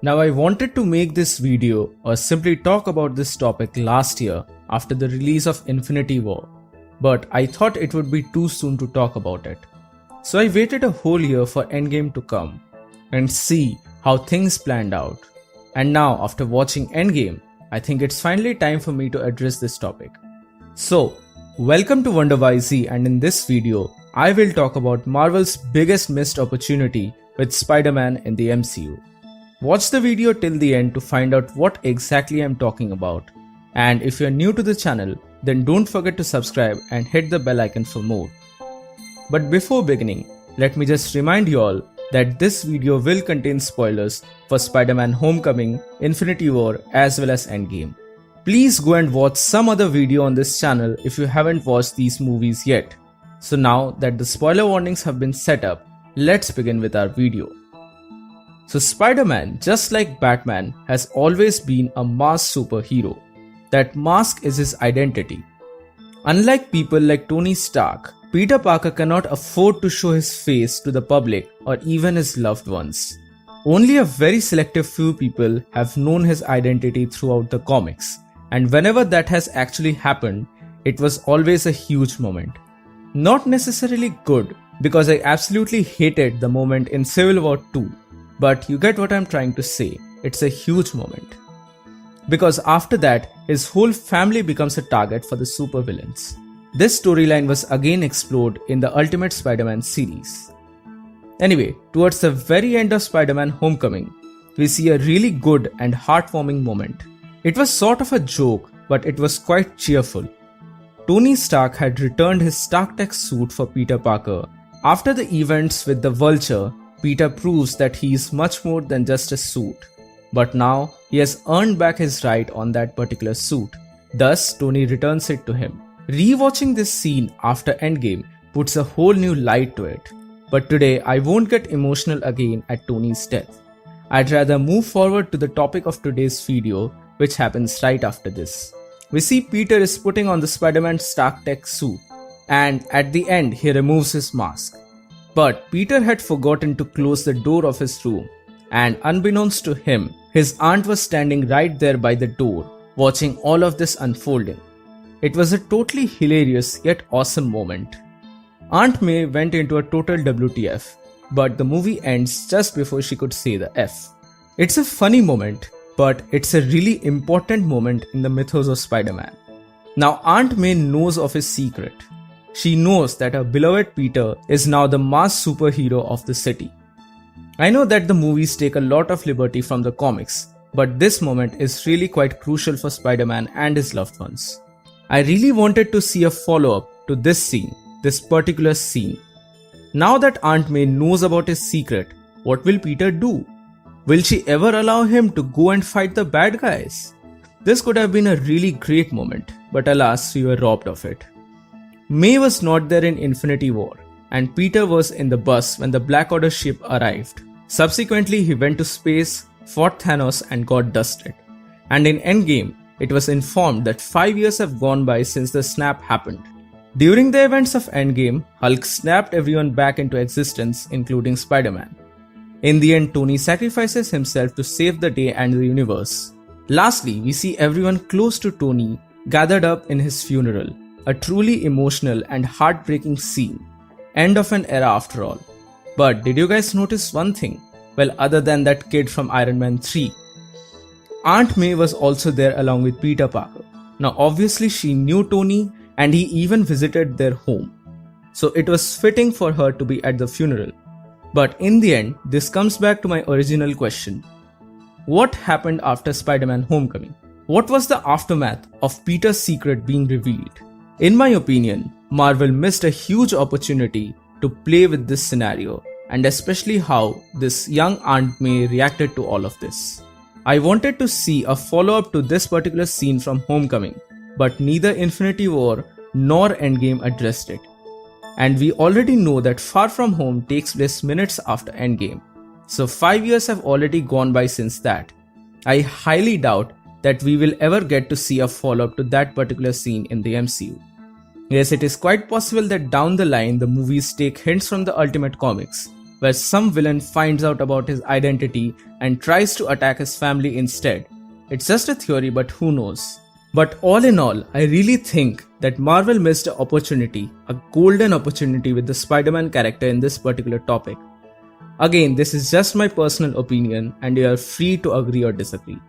Now I wanted to make this video or simply talk about this topic last year after the release of Infinity War, but I thought it would be too soon to talk about it. So I waited a whole year for Endgame to come and see how things planned out. And now after watching Endgame, I think it's finally time for me to address this topic. So, welcome to Wonder YZ, and in this video, I will talk about Marvel's biggest missed opportunity with Spiderman in the MCU. Watch the video till the end to find out what exactly I'm talking about. And if you're new to the channel, then don't forget to subscribe and hit the bell icon for more. But before beginning, let me just remind you all that this video will contain spoilers for Spider-Man Homecoming, Infinity War as well as Endgame. Please go and watch some other video on this channel if you haven't watched these movies yet. So now that the spoiler warnings have been set up, let's begin with our video. So Spider-Man, just like Batman, has always been a masked superhero. That mask is his identity. Unlike people like Tony Stark, Peter Parker cannot afford to show his face to the public or even his loved ones. Only a very selective few people have known his identity throughout the comics, and whenever that has actually happened, it was always a huge moment. Not necessarily good, because I absolutely hated the moment in Civil War 2, but you get what I'm trying to say, it's a huge moment. Because after that, his whole family becomes a target for the supervillains. This storyline was again explored in the Ultimate Spider-Man series. Anyway, towards the very end of Spider-Man Homecoming, we see a really good and heartwarming moment. It was sort of a joke, but it was quite cheerful. Tony Stark had returned his Stark Tech suit for Peter Parker. After the events with the Vulture, Peter proves that he is much more than just a suit. But now, he has earned back his right on that particular suit. Thus, Tony returns it to him. Rewatching this scene after Endgame puts a whole new light to it. But today, I won't get emotional again at Tony's death. I'd rather move forward to the topic of today's video, which happens right after this. We see Peter is putting on the Spider-Man Stark Tech suit, and at the end, he removes his mask. But Peter had forgotten to close the door of his room, and unbeknownst to him, his aunt was standing right there by the door, watching all of this unfolding. It was a totally hilarious yet awesome moment. Aunt May went into a total WTF, but the movie ends just before she could say the F. It's a funny moment, but it's a really important moment in the mythos of Spider-Man. Now Aunt May knows of his secret. She knows that her beloved Peter is now the masked superhero of the city. I know that the movies take a lot of liberty from the comics, but this moment is really quite crucial for Spider-Man and his loved ones. I really wanted to see a follow-up to this scene, this particular scene. Now that Aunt May knows about his secret, what will Peter do? Will she ever allow him to go and fight the bad guys? This could have been a really great moment, but alas, we were robbed of it. May was not there in Infinity War, and Peter was in the bus when the Black Order ship arrived. Subsequently, he went to space, fought Thanos and got dusted. And in Endgame, it was informed that 5 years have gone by since the snap happened. During the events of Endgame, Hulk snapped everyone back into existence, including Spider-Man. In the end, Tony sacrifices himself to save the day and the universe. Lastly, we see everyone close to Tony gathered up in his funeral. A truly emotional and heartbreaking scene. End of an era after all. But did you guys notice one thing? Well, other than that kid from Iron Man 3. Aunt May was also there along with Peter Parker. Now obviously she knew Tony and he even visited their home. So it was fitting for her to be at the funeral. But in the end, this comes back to my original question. What happened after Spider-Man Homecoming? What was the aftermath of Peter's secret being revealed? In my opinion, Marvel missed a huge opportunity to play with this scenario, and especially how this young Aunt May reacted to all of this. I wanted to see a follow-up to this particular scene from Homecoming, but neither Infinity War nor Endgame addressed it. And we already know that Far From Home takes place minutes after Endgame, so 5 years have already gone by since that. I highly doubt that we will ever get to see a follow-up to that particular scene in the MCU. Yes, it is quite possible that down the line the movies take hints from the Ultimate Comics, where some villain finds out about his identity and tries to attack his family instead. It's just a theory, but who knows? But all in all, I really think that Marvel missed an opportunity, a golden opportunity with the Spider-Man character in this particular topic. Again, this is just my personal opinion and you are free to agree or disagree.